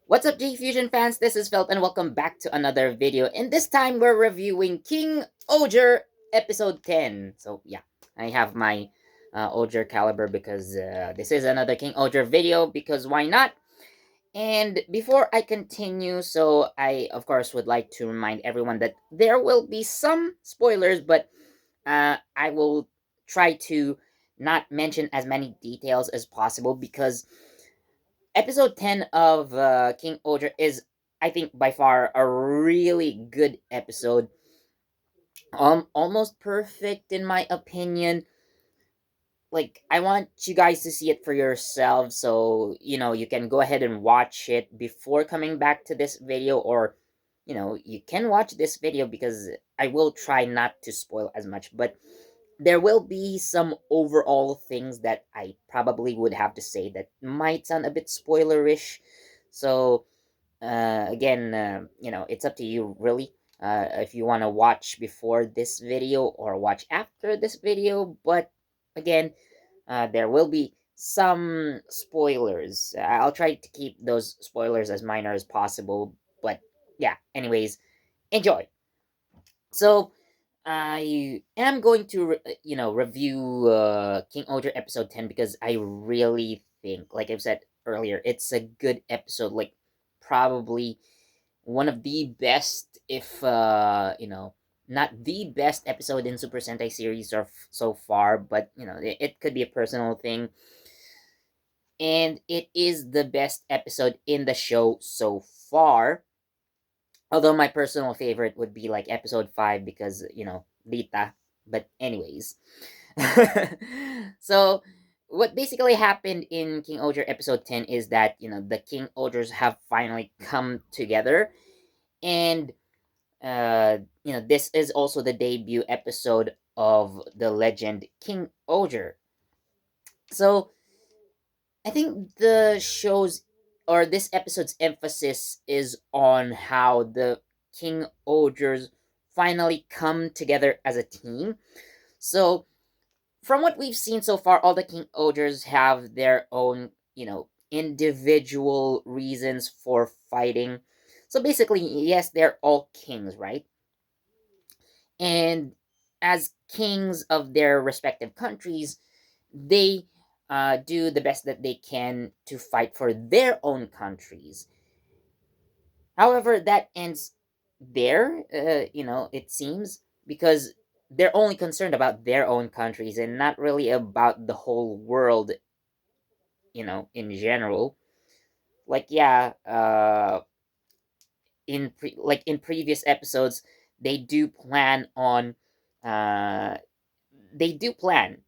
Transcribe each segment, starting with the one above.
What's up, JEFusion fans? This is Philip, and welcome back to another video. And this time, we're reviewing Kingohger episode 10. So, yeah, I have my Oger caliber because this is another Kingohger video, because why not? And before I continue, so I, of course, would like to remind everyone that there will be some spoilers, but I will try to not mention as many details as possible because episode 10 of Kingohger is, I think, by far a really good episode. Almost perfect in my opinion. Like, I want you guys to see it for yourselves, so you can go ahead and watch it before coming back to this video, or you can watch this video because I will try not to spoil as much, but there will be some overall things that I probably would have to say that might sound a bit spoilerish. So, again, it's up to you really. If you want to watch before this video or watch after this video, but again, there will be some spoilers. I'll try to keep those spoilers as minor as possible, but yeah, anyways, enjoy. So, I am going to, review Kingohger episode 10 because I really think, like I've said earlier, it's a good episode. Like, probably one of the best, if, not the best episode in Super Sentai series so far, but, it could be a personal thing. And it is the best episode in the show so far. Although my personal favorite would be like episode 5 because, Lita. But, anyways. So, what basically happened in Kingohger episode 10 is that, the Kingogers have finally come together. And, this is also the debut episode of the legend Kingohger. So, I think the show's or this episode's emphasis is on how the King Ogres finally come together as a team. So, from what we've seen so far, all the King Ogres have their own, individual reasons for fighting. So basically, yes, they're all kings, right? And as kings of their respective countries, they do the best that they can to fight for their own countries. However, that ends there, it seems, because they're only concerned about their own countries and not really about the whole world, in general. Like, yeah, in previous episodes, they do plan on, uh, they do plan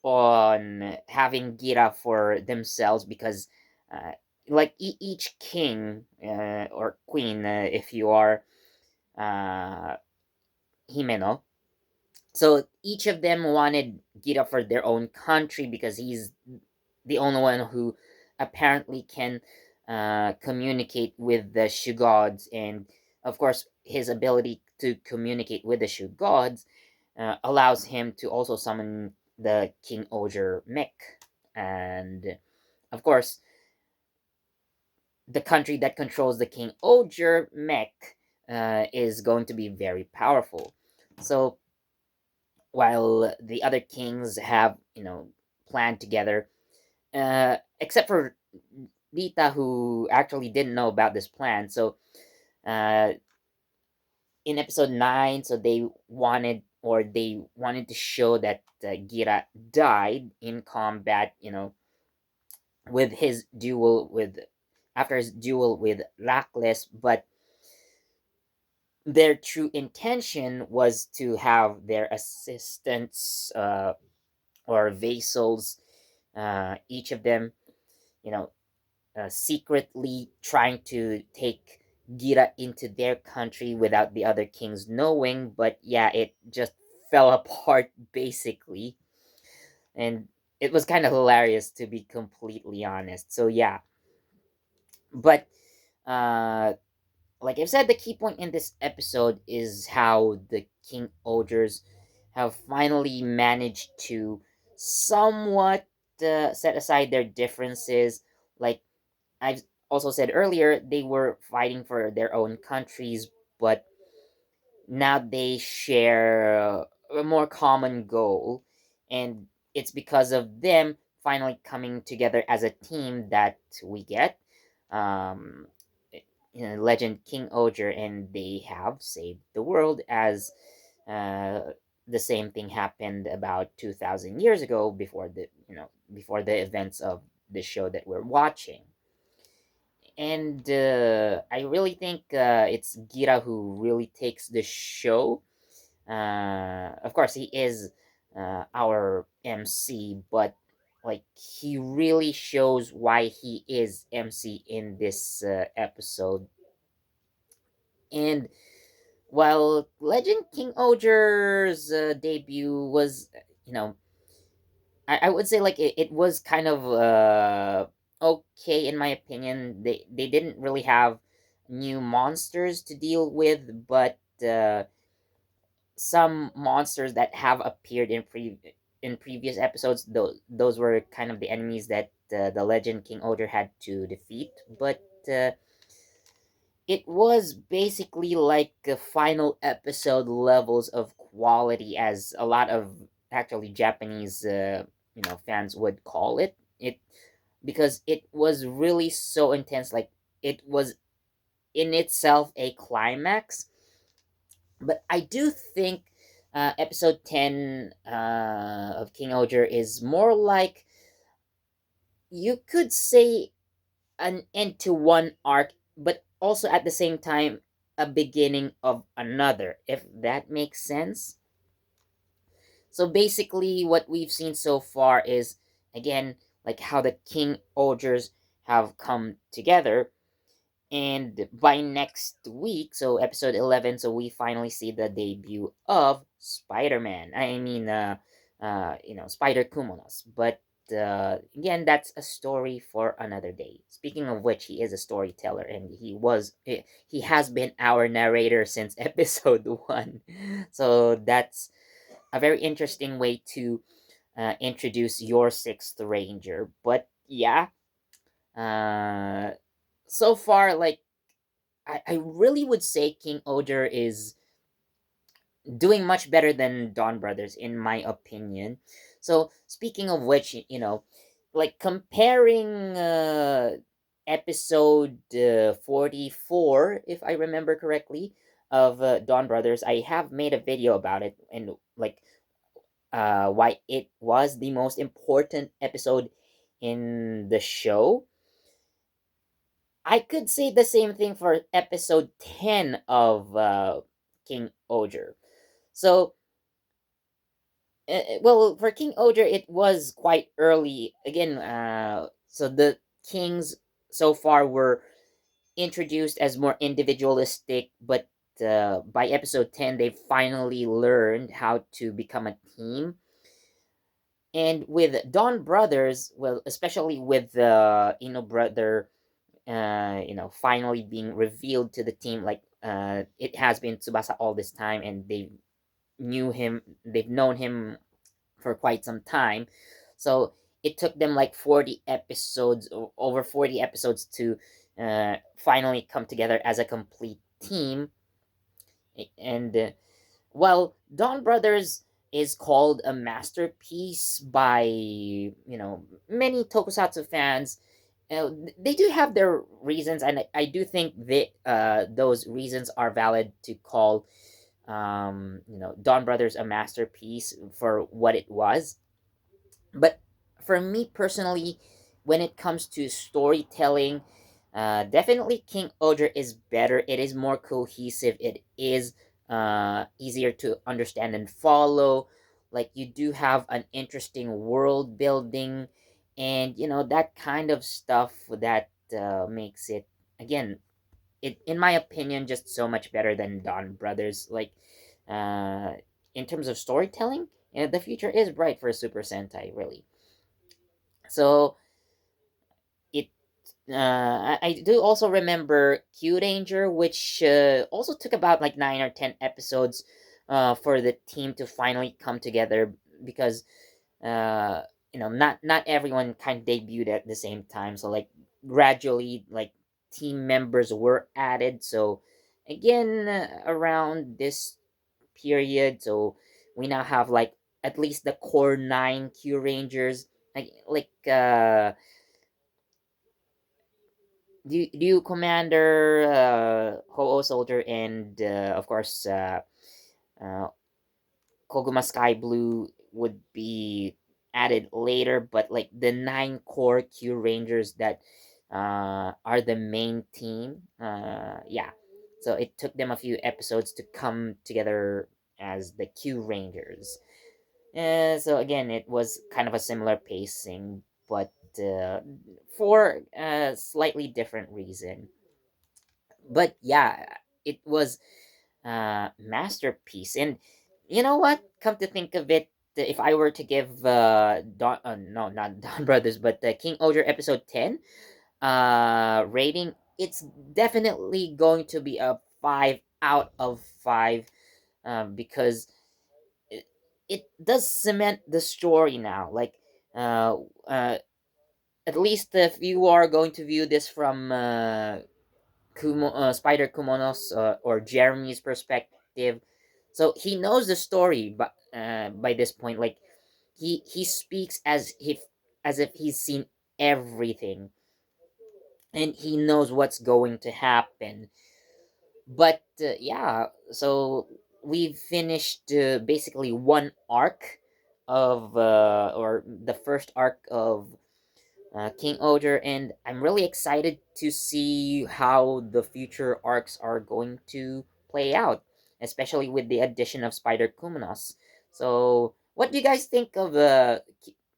on having Gira for themselves because, uh, like each king or queen, if you are uh, Himeno, so each of them wanted Gira for their own country because he's the only one who apparently can communicate with the Shugods, and of course, his ability to communicate with the Shugods allows him to also summon the King Oger mech. And of course, the country that controls the King Oger mech is going to be very powerful. So while the other kings have, planned together, except for Rita, who actually didn't know about this plan. So uh, in episode 9, so they wanted to show that Gira died in combat, with his duel with after his duel with Rakles, but their true intention was to have their assistants or vassals, each of them, you know, secretly trying to take Gira into their country without the other kings knowing. But yeah, it just fell apart basically, and it was kind of hilarious, to be completely honest. So yeah, but uh, like I've said, the key point in this episode is how the King Ogres have finally managed to somewhat set aside their differences. Like, I've also said earlier, they were fighting for their own countries, but now they share a more common goal, and it's because of them finally coming together as a team that we get um, Legend Kingohger, and they have saved the world as uh, the same thing happened about 2,000 years ago before the events of the show that we're watching. And I really think it's Gira who really takes the show. Of course, he is our MC, but like he really shows why he is MC in this episode. And while Legend King Oger's debut was, you know, I would say like it was kind of okay in my opinion. They didn't really have new monsters to deal with, but some monsters that have appeared in previous episodes, those were kind of the enemies that the Legend King Oder had to defeat. But it was basically like the final episode levels of quality, as a lot of actually Japanese fans would call it, because it was really so intense. Like it was in itself a climax. But I do think episode 10 of King Oger is more like, you could say, an end to one arc, but also at the same time a beginning of another, if that makes sense. So basically, what we've seen so far is, again, like how the King Ogers have come together. And by next week, so episode 11, so we finally see the debut of Spider-Man. I mean, Spider Kumonos. But again, that's a story for another day. Speaking of which, he is a storyteller, and he has been our narrator since episode 1. So that's a very interesting way to introduce your sixth ranger. But yeah, uh, so far, like, I really would say King Oder is doing much better than Dawn Brothers, in my opinion. So, speaking of which, like comparing episode 44, if I remember correctly, of Dawn Brothers, I have made a video about it, and like why it was the most important episode in the show. I could say the same thing for episode 10 of King Oger. So, well, for King Oger, it was quite early. Again, so the kings so far were introduced as more individualistic, but by episode 10, they finally learned how to become a team. And with Dawn Brothers, well, especially with the Ino brother finally being revealed to the team. Like it has been Tsubasa all this time, and they've known him for quite some time. So it took them like 40 episodes, over 40 episodes, to finally come together as a complete team. And while Dawn Brothers is called a masterpiece by many tokusatsu fans, they do have their reasons, and I do think that those reasons are valid to call Dawn Brothers a masterpiece for what it was. But for me personally, when it comes to storytelling, definitely King Odra is better. It is more cohesive. It is easier to understand and follow. Like you do have an interesting world building, and that kind of stuff that makes it, again, it in my opinion, just so much better than Dawn Brothers. Like uh, in terms of storytelling, the future is bright for Super Sentai, really. So it I do also remember Q Danger, which also took about like 9 or 10 episodes for the team to finally come together, because not everyone kind of debuted at the same time. So like gradually, like team members were added. So again, around this period, so we now have like at least the core 9 Q Rangers. Do Commander, Ho-Oh Soldier, and of course uh, Koguma Sky Blue would be added later, but like the 9 core Q Rangers that are the main team, yeah. So it took them a few episodes to come together as the Q Rangers. So again, it was kind of a similar pacing, but for a slightly different reason. But yeah, it was masterpiece. And you know what? Come to think of it, if I were to give Don, no, not Don Brothers, but the King Ogre episode 10 rating, it's definitely going to be a 5 out of 5, because it does cement the story now. Like, uh, uh, at least if you are going to view this from Spider Kumono's or Jeremy's perspective, so he knows the story, but by this point, like he speaks as if he's seen everything and he knows what's going to happen. But yeah, so we've finished basically one arc of or the first arc of King Ogre, and I'm really excited to see how the future arcs are going to play out, especially with the addition of Spider Kumonos. So, what do you guys think of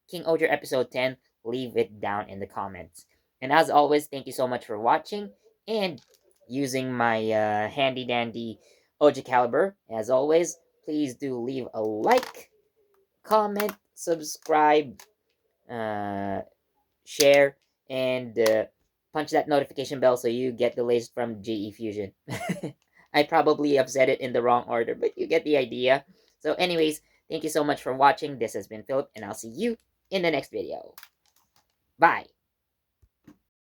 King Ogre episode 10? Leave it down in the comments. And as always, thank you so much for watching and using my handy dandy Oji caliber. As always, please do leave a like, comment, subscribe, uh, share, and punch that notification bell so you get the latest from JEFusion. I probably have said it in the wrong order, but you get the idea. So anyways, thank you so much for watching. This has been Philip, and I'll see you in the next video. Bye!